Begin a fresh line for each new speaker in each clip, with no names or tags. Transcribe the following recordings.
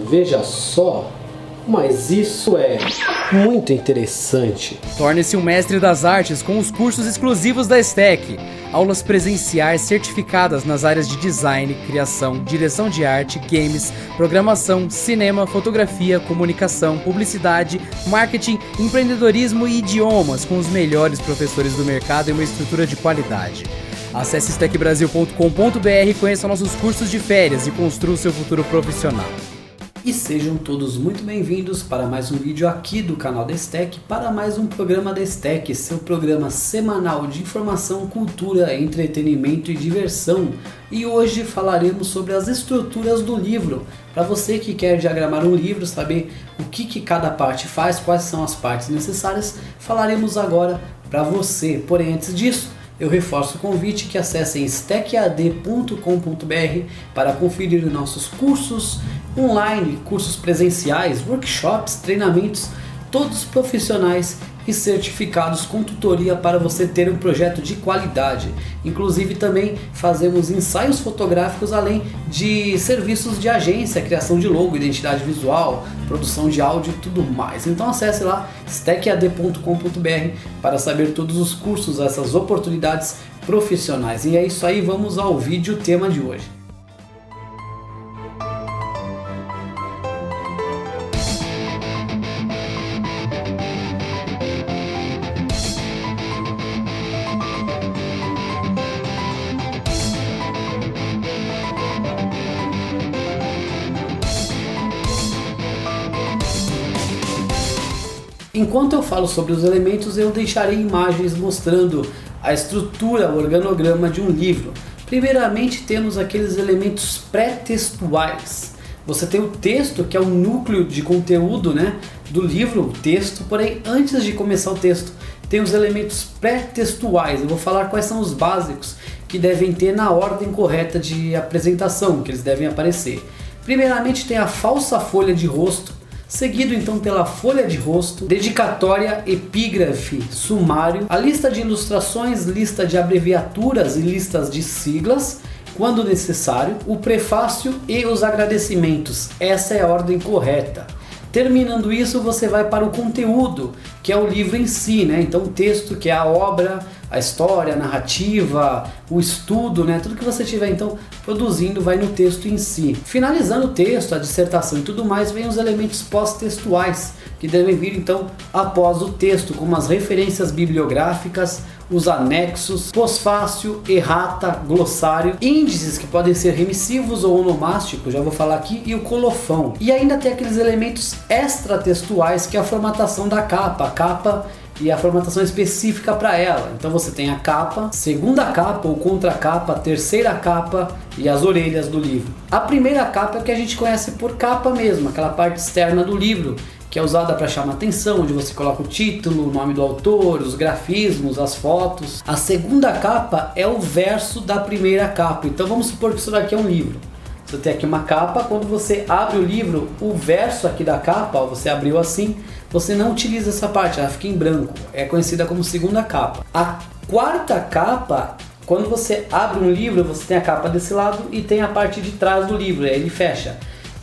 Veja só, mas isso é muito interessante.
Torne-se um mestre das artes com os cursos exclusivos da STEC. Aulas presenciais certificadas nas áreas de design, criação, direção de arte, games, programação, cinema, fotografia, comunicação, publicidade, marketing, empreendedorismo e idiomas com os melhores professores do mercado e uma estrutura de qualidade. Acesse stecbrasil.com.br e conheça nossos cursos de férias e construa o seu futuro profissional.
E sejam todos muito bem-vindos para mais um vídeo aqui do canal da STEC, para mais um programa da STEC, seu programa semanal de informação, cultura, entretenimento e diversão. E hoje falaremos sobre as estruturas do livro. Para você que quer diagramar um livro, saber o que cada parte faz, quais são as partes necessárias, falaremos agora para você. Porém, antes disso, eu reforço o convite que acessem stecad.com.br para conferir nossos cursos online, cursos presenciais, workshops, treinamentos, todos profissionais e certificados com tutoria para você ter um projeto de qualidade. Inclusive também fazemos ensaios fotográficos, além de serviços de agência, criação de logo, identidade visual, produção de áudio e tudo mais. Então acesse lá stecad.com.br para saber todos os cursos, essas oportunidades profissionais. E é isso aí, vamos ao vídeo tema de hoje. Enquanto eu falo sobre os elementos, eu deixarei imagens mostrando a estrutura, o organograma de um livro. Primeiramente temos aqueles elementos pré-textuais. Você tem o texto, que é o núcleo de conteúdo, do livro, o texto, porém antes de começar o texto tem os elementos pré-textuais. Eu vou falar quais são os básicos que devem ter na ordem correta de apresentação, que eles devem aparecer. Primeiramente tem a falsa folha de rosto, seguido então pela folha de rosto, dedicatória, epígrafe, sumário, a lista de ilustrações, lista de abreviaturas e listas de siglas, quando necessário, o prefácio e os agradecimentos. Essa é a ordem correta. Terminando isso, você vai para o conteúdo, que é o livro em si, Então o texto, que é a obra, a história, a narrativa, o estudo, tudo que você estiver então produzindo vai no texto em si. Finalizando o texto, a dissertação e tudo mais, vem os elementos pós-textuais, que devem vir então após o texto, como as referências bibliográficas, os anexos, pós-fácil, errata, glossário, índices que podem ser remissivos ou onomásticos, já vou falar aqui, e o colofão. E ainda tem aqueles elementos extratextuais, que é a formatação da capa, a capa e a formatação específica para ela. Então você tem a capa, segunda capa ou contracapa, terceira capa e as orelhas do livro. A primeira capa é o que a gente conhece por capa mesmo, aquela parte externa do livro, que é usada para chamar atenção, onde você coloca o título, o nome do autor, os grafismos, as fotos. A segunda capa é o verso da primeira capa. Então vamos supor que isso daqui é um livro. Você tem aqui uma capa, quando você abre o livro, o verso aqui da capa, você abriu assim, você não utiliza essa parte, ela fica em branco. É conhecida como segunda capa. A quarta capa, quando você abre um livro, você tem a capa desse lado e tem a parte de trás do livro, aí ele fecha.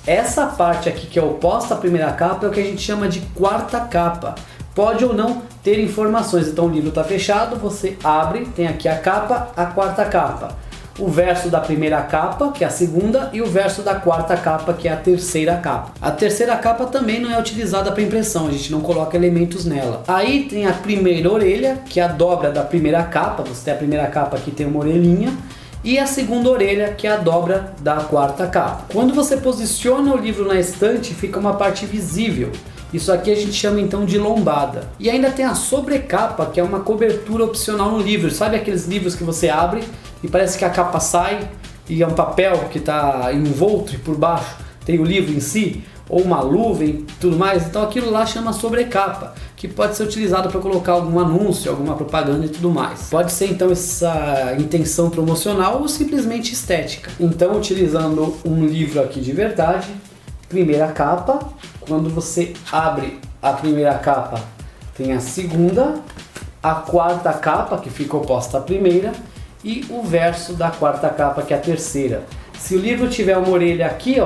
Essa parte aqui que é oposta à primeira capa é o que a gente chama de quarta capa. Pode ou não ter informações, então o livro está fechado, você abre, tem aqui a capa, a quarta capa. O verso da primeira capa, que é a segunda, e o verso da quarta capa, que é a terceira capa. A terceira capa também não é utilizada para impressão, a gente não coloca elementos nela. Aí tem a primeira orelha, que é a dobra da primeira capa, você tem a primeira capa aqui, tem uma orelhinha, e a segunda orelha, que é a dobra da quarta capa. Quando você posiciona o livro na estante, fica uma parte visível. Isso aqui a gente chama então de lombada. E ainda tem a sobrecapa, que é uma cobertura opcional no livro. Sabe aqueles livros que você abre e parece que a capa sai e é um papel que está envolto e por baixo tem o livro em si? Ou uma luva e tudo mais? Então aquilo lá chama sobrecapa, que pode ser utilizado para colocar algum anúncio, alguma propaganda e tudo mais. Pode ser então essa intenção promocional ou simplesmente estética. Então, utilizando um livro aqui de verdade, primeira capa, quando você abre a primeira capa, tem a segunda, a quarta capa, que fica oposta à primeira, e o verso da quarta capa, que é a terceira. Se o livro tiver uma orelha aqui,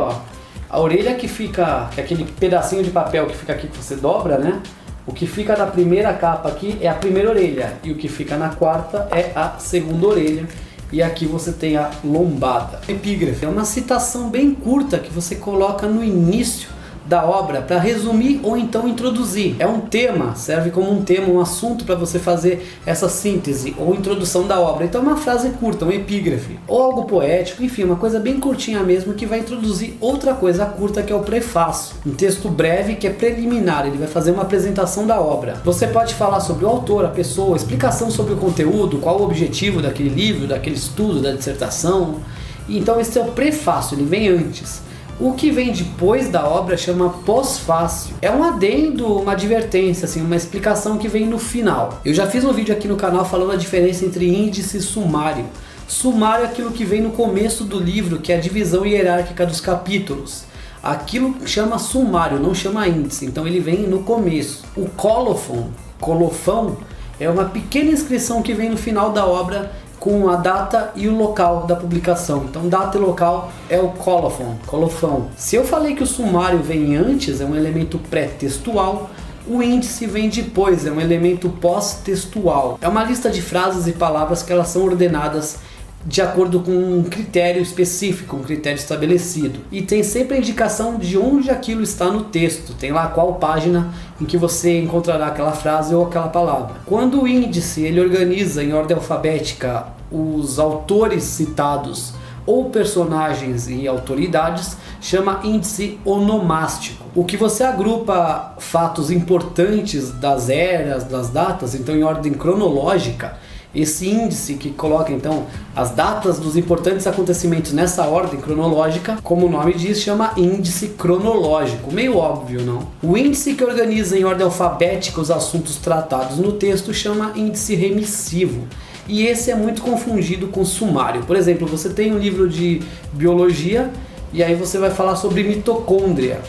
A orelha que fica, que é aquele pedacinho de papel que fica aqui que você dobra, né? O que fica na primeira capa aqui é a primeira orelha e o que fica na quarta é a segunda orelha. E aqui você tem a lombada. Epígrafe é uma citação bem curta que você coloca no início da obra para resumir ou então introduzir. É um tema, serve como um tema, um assunto para você fazer essa síntese ou introdução da obra. Então é uma frase curta, um epígrafe, ou algo poético, enfim, uma coisa bem curtinha mesmo que vai introduzir outra coisa curta que é o prefácio. Um texto breve que é preliminar, ele vai fazer uma apresentação da obra. Você pode falar sobre o autor, a pessoa, explicação sobre o conteúdo, qual o objetivo daquele livro, daquele estudo, da dissertação. Então esse é o prefácio, ele vem antes. O que vem depois da obra chama pós-fácio. É um adendo, uma advertência, assim, uma explicação que vem no final. Eu já fiz um vídeo aqui no canal falando a diferença entre índice e sumário. Sumário é aquilo que vem no começo do livro, que é a divisão hierárquica dos capítulos. Aquilo chama sumário, não chama índice, então ele vem no começo. O colofão, é uma pequena inscrição que vem no final da obra com a data e o local da publicação. Então data e local é o colofão. Se eu falei que o sumário vem antes, é um elemento pré-textual, o índice vem depois, é um elemento pós-textual. É uma lista de frases e palavras que elas são ordenadas de acordo com um critério específico, um critério estabelecido. E tem sempre a indicação de onde aquilo está no texto. Tem lá qual página em que você encontrará aquela frase ou aquela palavra. Quando o índice ele organiza em ordem alfabética os autores citados ou personagens e autoridades, chama índice onomástico. O que você agrupa fatos importantes das eras, das datas, então em ordem cronológica. Esse índice que coloca então as datas dos importantes acontecimentos nessa ordem cronológica, como o nome diz, chama índice cronológico. Meio óbvio, não? O índice que organiza em ordem alfabética os assuntos tratados no texto chama índice remissivo. E esse é muito confundido com sumário. Por exemplo, você tem um livro de biologia e aí você vai falar sobre mitocôndria.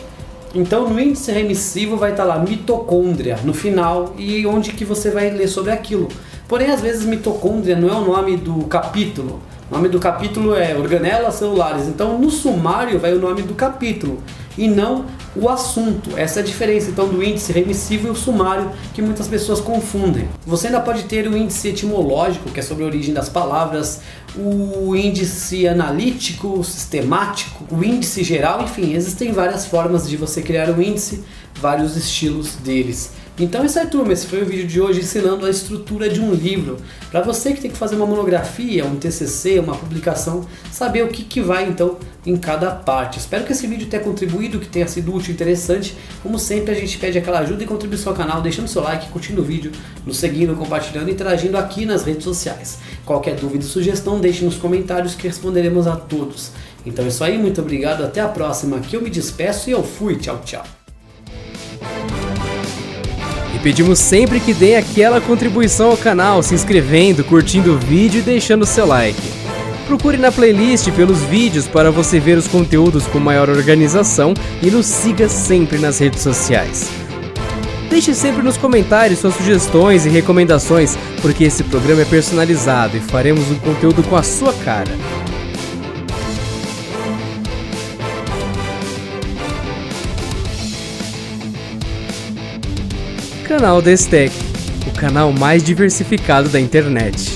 Então no índice remissivo vai estar lá mitocôndria no final e onde que você vai ler sobre aquilo. Porém, às vezes mitocôndria não é o nome do capítulo. O nome do capítulo é organelas celulares. Então no sumário vai o nome do capítulo e não o assunto. Essa é a diferença então do índice remissivo e o sumário que muitas pessoas confundem. Você ainda pode ter o índice etimológico, que é sobre a origem das palavras, o índice analítico, sistemático, o índice geral, enfim, existem várias formas de você criar um índice, vários estilos deles. Então é isso aí, turma, esse foi o vídeo de hoje ensinando a estrutura de um livro. Para você que tem que fazer uma monografia, um TCC, uma publicação, saber o que vai então em cada parte. Espero que esse vídeo tenha contribuído, que tenha sido útil e interessante. Como sempre, a gente pede aquela ajuda e contribuição ao canal, deixando seu like, curtindo o vídeo, nos seguindo, compartilhando e interagindo aqui nas redes sociais. Qualquer dúvida e sugestão, deixe nos comentários que responderemos a todos. Então é isso aí, muito obrigado, até a próxima. Aqui eu me despeço e eu fui, tchau, tchau.
Pedimos sempre que deem aquela contribuição ao canal, se inscrevendo, curtindo o vídeo e deixando seu like. Procure na playlist pelos vídeos para você ver os conteúdos com maior organização e nos siga sempre nas redes sociais. Deixe sempre nos comentários suas sugestões e recomendações, porque esse programa é personalizado e faremos um conteúdo com a sua cara. Canal da ESTEC, o canal mais diversificado da internet.